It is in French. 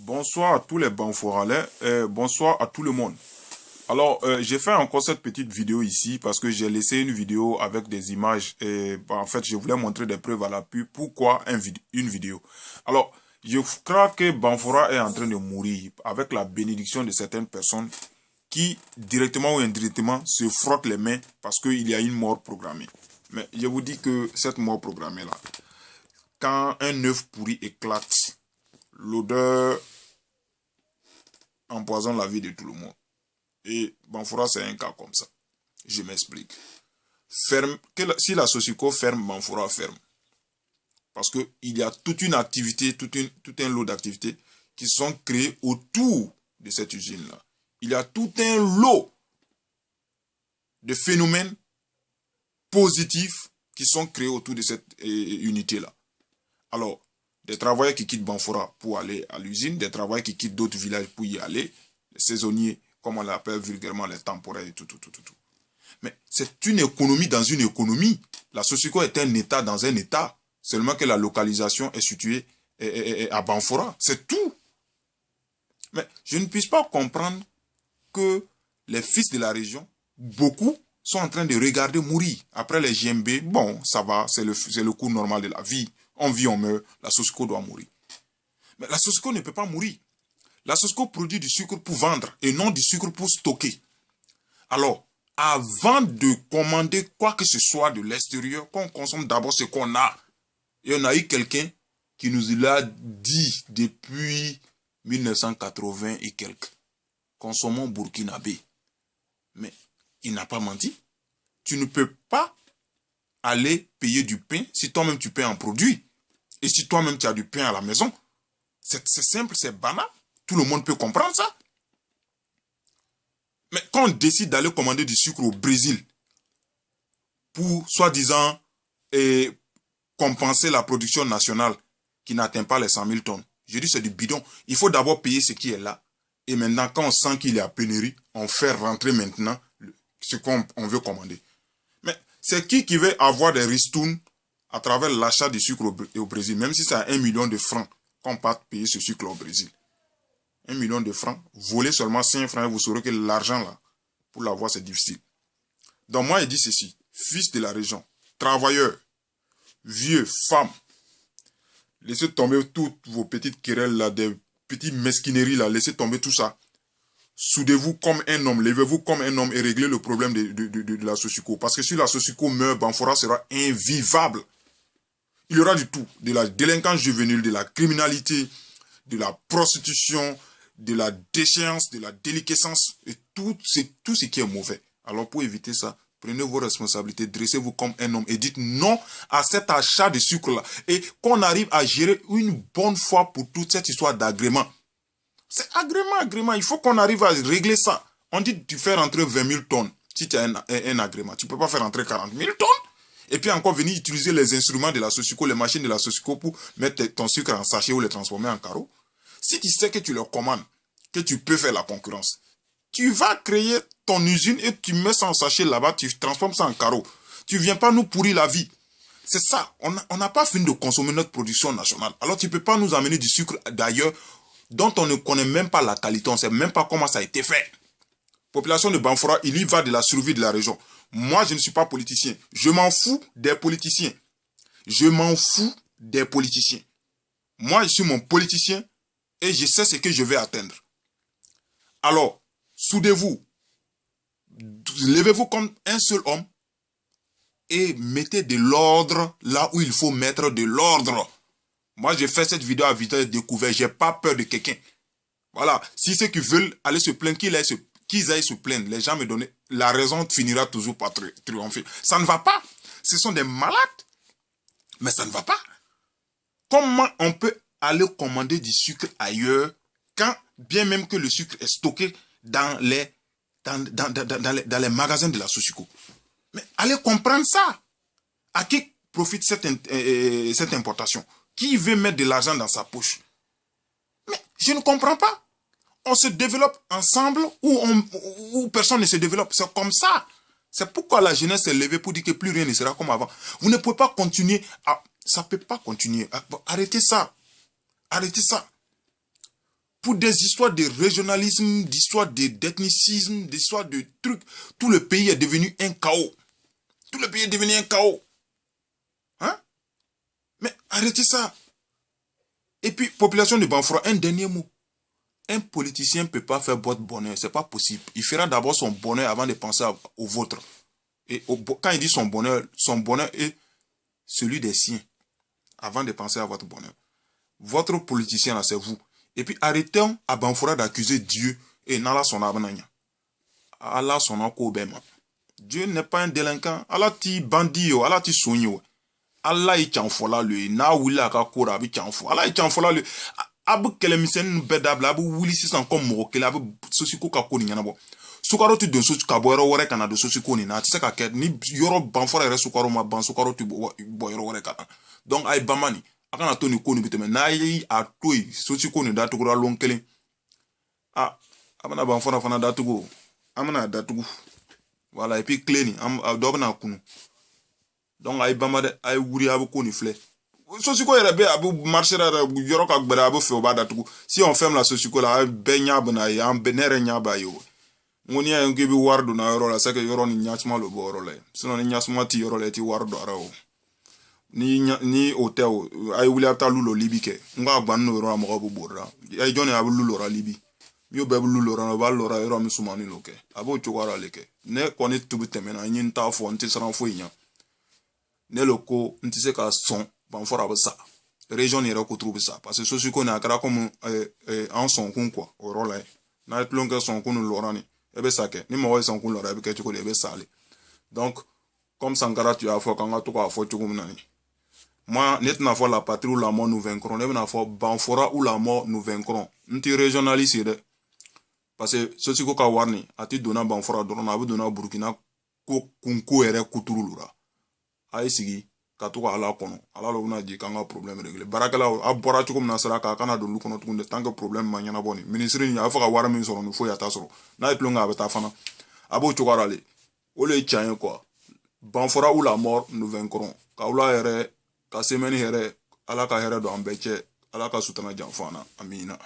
Bonsoir à tous les Banforalais et bonsoir à tout le monde. Alors, j'ai fait encore cette petite vidéo ici parce que j'ai laissé une vidéo avec des images et en fait, je voulais montrer des preuves à l'appui. Pourquoi une vidéo? Alors, je crois que Banfora est en train de mourir avec la bénédiction de certaines personnes qui, directement ou indirectement, se frottent les mains parce qu'il y a une mort programmée. Mais je vous dis que cette mort programmée-là, quand un œuf pourri éclate, l'odeur empoisonne la vie de tout le monde. Et Banfora, c'est un cas comme ça. Je m'explique. Si la Sosico ferme, Banfora ferme. Parce qu'il y a toute une activité, tout un lot d'activités qui sont créées autour de cette usine-là. Il y a tout un lot de phénomènes positifs qui sont créés autour de cette unité-là. Alors, des travailleurs qui quittent Banfora pour aller à l'usine, des travailleurs qui quittent d'autres villages pour y aller, les saisonniers, comme on l'appelle vulgairement, les temporaires et tout. Mais c'est une économie dans une économie. La Sosico est un État dans un État. Seulement que la localisation est située à Banfora. C'est tout. Mais je ne puisse pas comprendre que les fils de la région, beaucoup, sont en train de regarder mourir. Après les JMB, bon, ça va, c'est le cours normal de la vie. On vit, on meurt, la Sosico doit mourir. Mais la Sosico ne peut pas mourir. La Sosico produit du sucre pour vendre et non du sucre pour stocker. Alors, avant de commander quoi que ce soit de l'extérieur, qu'on consomme d'abord ce qu'on a. Et on a eu quelqu'un qui nous l'a dit depuis 1980 et quelques. Consommons burkinabé. Mais il n'a pas menti. Tu ne peux pas aller payer du pain si toi-même tu payes un produit. Et si toi-même tu as du pain à la maison. C'est simple, c'est banal. Tout le monde peut comprendre ça. Mais quand on décide d'aller commander du sucre au Brésil pour, soi-disant, compenser la production nationale qui n'atteint pas les 100 000 tonnes, je dis c'est du bidon. Il faut d'abord payer ce qui est là. Et maintenant, quand on sent qu'il y a pénurie, on fait rentrer maintenant ce qu'on veut commander. Mais c'est qui veut avoir des ristournes à travers l'achat du sucre au Brésil, même si c'est à 1 million de francs qu'on part payer ce sucre au Brésil. 1 million de francs, voler seulement 5 francs et vous saurez que l'argent là, pour l'avoir c'est difficile. Donc moi, il dit ceci, fils de la région, travailleurs, vieux, femmes, laissez tomber toutes vos petites querelles là, des petites mesquineries là, laissez tomber tout ça. Soudez-vous comme un homme, levez-vous comme un homme et réglez le problème de la Sosico. Parce que si la Sosico meurt, Banfora sera invivable. Il y aura du tout, de la délinquance juvénile, de la criminalité, de la prostitution, de la déchéance, de la déliquescence et tout ce qui est mauvais. Alors pour éviter ça, prenez vos responsabilités, dressez-vous comme un homme et dites non à cet achat de sucre-là. Et qu'on arrive à gérer une bonne fois pour toute cette histoire d'agrément. C'est agrément. Il faut qu'on arrive à régler ça. On dit tu fais rentrer 20 000 tonnes si tu as un agrément. Tu ne peux pas faire rentrer 40 000 tonnes. Et puis encore venir utiliser les instruments de la Sosico, les machines de la Sosico pour mettre ton sucre en sachet ou les transformer en carreaux. Si tu sais que tu leur commandes, que tu peux faire la concurrence, tu vas créer ton usine et tu mets ça en sachet là-bas, tu transformes ça en carreaux. Tu ne viens pas nous pourrir la vie. C'est ça. On n'a pas fini de consommer notre production nationale. Alors tu ne peux pas nous amener du sucre d'ailleurs dont on ne connaît même pas la qualité, on ne sait même pas comment ça a été fait. Population de Banfora, il y va de la survie de la région. Moi, je ne suis pas politicien. Je m'en fous des politiciens. Moi, je suis mon politicien et je sais ce que je vais atteindre. Alors, soudez-vous, levez-vous comme un seul homme et mettez de l'ordre là où il faut mettre de l'ordre. Moi, j'ai fait cette vidéo à vitesse découverte. Je n'ai pas peur de quelqu'un. Voilà. Si ceux qui veulent aller se plaindre, qu'ils aillent se plaindre. Les gens me donnent. La raison finira toujours par triompher. Ça ne va pas. Ce sont des malades. Mais ça ne va pas. Comment on peut aller commander du sucre ailleurs quand, bien même que le sucre est stocké dans les magasins de la Sosico? Mais allez comprendre ça. À qui profite cette importation? Qui veut mettre de l'argent dans sa poche? Mais je ne comprends pas. On se développe ensemble ou personne ne se développe. C'est comme ça. C'est pourquoi la jeunesse s'est levée pour dire que plus rien ne sera comme avant. Vous ne pouvez pas continuer ça ne peut pas continuer. Arrêtez ça. Arrêtez ça. pour des histoires de régionalisme, d'histoires d'ethnicisme, d'histoires de trucs. Tout le pays est devenu un chaos. Tout le pays est devenu un chaos. Hein? Mais arrêtez ça. Et puis, population de Banfora, un dernier mot. Un politicien ne peut pas faire votre bonheur, c'est pas possible. Il fera d'abord son bonheur avant de penser au vôtre. Et quand il dit son bonheur est celui des siens, avant de penser à votre bonheur. Votre politicien là, c'est vous. Et puis arrêtons à Banfora d'accuser Dieu et Nala son abnanya. Allah son akobema. Dieu n'est pas un délinquant. Allah ti bandit yo, Allah ti sonyo. Allah yi chanfola lui, na wila ka kora bi chanfo. Allah yi chanfola lui. Abu kelemisen bedable, abu wili sisan comme mokele, abu sosiko ka koni nyana bo. Sukaro tu don sosu ka bo yoro wore kana do sosiko ni na. Tise ka ket ni yoro Banfora ere sukaro ma ban sukaro tu bo yoro wore kana. Donc ay bamani. Akana to ni koni biteme na yi atoi sosiko ni datugo lon kelen. Ah, abana Banfora fana datugo. Amana datugo. Voilà, et puis clean, dobna kunu. Donc ay bamade ay wuri abu koni fle. Sosiko yere be abu marcher yoro ka gbere abu fe oba datugo. Si on ferme la sosiko la benya bana ya benere nya ba yo. Ngoni ya ngebi wardo na yoro la seke yoro ni nyachma lo bo yoro le. Sinon ni nyachma ti yoro le ti wardo ara o. Ni hotel ay wuli ata lulo libi ke. Nga gbanno yoro am go borra. Ay jone abu lulo ra libi. Yo bebu lulo ra no ba lora yoro mi sumani loke. Abu chogara leke. Ne koni tubu temena nyin ta fo nti sran fo nya. Ne loko nti se ka son Banfora ba sa. Région ni ko trouve ça parce que ceci qu'on a kara comme en son kun quoi au rôle na tlonga son kun lorani ebe sake ni mo son kun lora ebe ke ko ebe sale. Donc comme Sankara tu as fo kanga to ko fo chugum nani. Moi net na fo la patrie ou la mort nous vaincrons ne na fo Banfora ou la mort nous vaincrons. Nti régionaliste de parce que ceci ko ka warni ati dona Banfora dona abu dona Burkina ko kunko ere kutulura ay sigi ka to ala kono ala lo na di kanga problème régler barakala abora chukum na saraka kana do lu kono tukunde tant que problème ma nyana boni ministre ni afa ka wara min soro no fo ya ta soro na itlonga abeta fana abo chukara le ole chanye quoi Banfora ou la mort nous vaincrons ka ula ere ka semeni here ala ka here do ambeche ala ka sutana jamfana amina.